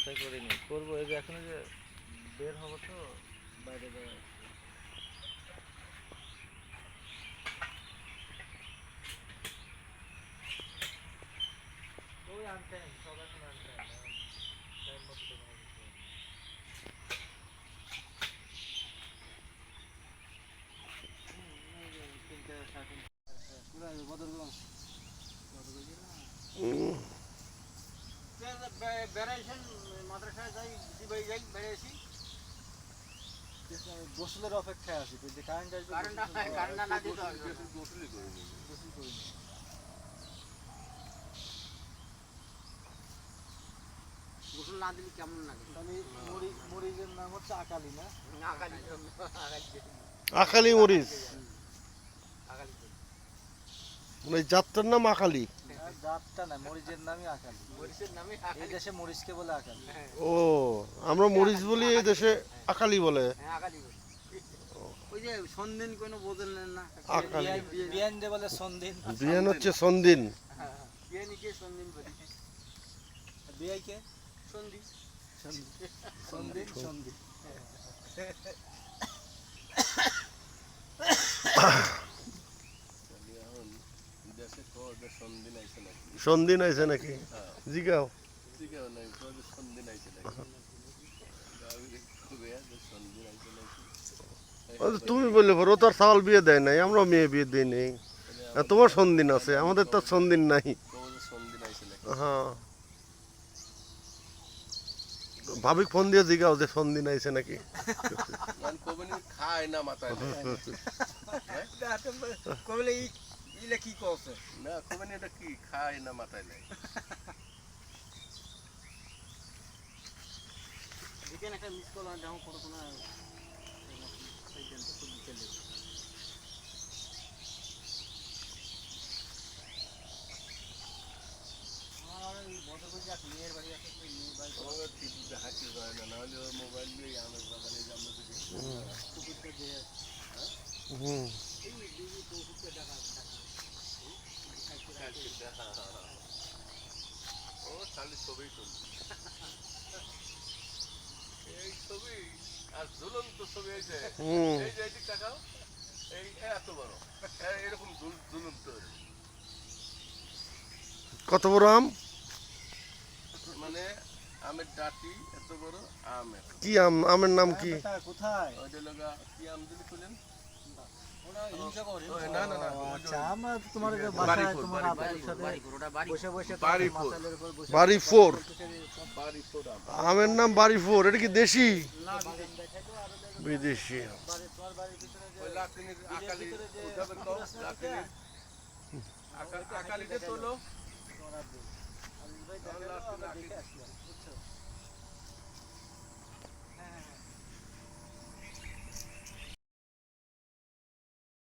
নাস্তা করিনি, করবো। এই যে এখন যে বের হবো তো বাইরে যাওয়া। ওই আনটাইম, সব এখন আনটাইম, টাইম মতো তো কোনো কিছু হয় না। এই যে 3টা 3:30 পুরা বদরগঞ্জ বদরগঞ্জ না বেড়াইছেন মাদ্রাসায় যাই দিবাই যাই বেড়াইছি গোসলের অপেক্ষায় আছি যে কারেন্ট আসবে। কারেন্ট না দিতে হবে গোসলই করিনি, গোসল করিনি। গোসল না দিলে কেমন লাগে? তাহলে মরিচের নাম হচ্ছে আকালি না? আকালি, আকালি মরিচ, মানে জাতটার নাম আকালি। জাতটা না, মরিচের নামই আকালি। মরিচের নামই এই দেশে মরিচকে বলে আকালি। ও, আমরা মরিচ বলি, এই দেশে আকালি বলে। হ্যাঁ আকালি বলে। ওই যে সন্দিন কোনো বদলেন না, আকালি বিয়ান যে বলে সন্দিন। বিয়ান হচ্ছে সন্দিন। হ্যাঁ বিয়ানি কে সন্দিন বলি, বিয়াই কে সন্ধি, সন্দিন সন্দিন সন্ধি। সন্দিন আইছে নাকি? জিগাও। তুমি বললে পর, ও তো আর চাউল বিয়ে দেয় নাই, আমরা মেয়ে বিয়ে দিই নেই। তোমার সন্দিন আছে, আমাদের তো সন্দিন নাই। হ্যাঁ, ভাবি ফোন দিয়ে জিগাও যে সন্দিন আইছে নাকি। খায় না মাথায় কবলে ইলে কি করছে না, খবর এটা কি খায় না মাথায় নেই। এখানে একটা মিস কল আনতে আমার কোনো মেয়ের বাড়ি আছে, হাঁটি যায় না, নাহলে ওর মোবাইল দিয়ে আমার বাগানে কুকুরটা দিয়ে ও খালি ছবি তুলি, এই ছবি আর ঝুলন্ত ছবি। এই যে এই যে এদিক তাকাও, এই এত বড় এরকম ঝুলন্ত। কত বড় আম? মানে আমের ডাটি এত বড় আম। কি আম? আমের নাম কি? কোথায় ওইটা লগা কি আম দিলি খুলেন? বাড়ি ফোর। আমের নাম বাড়ি ফোর। এটা কি দেশি? বিদেশি। আকালিতে তোলো।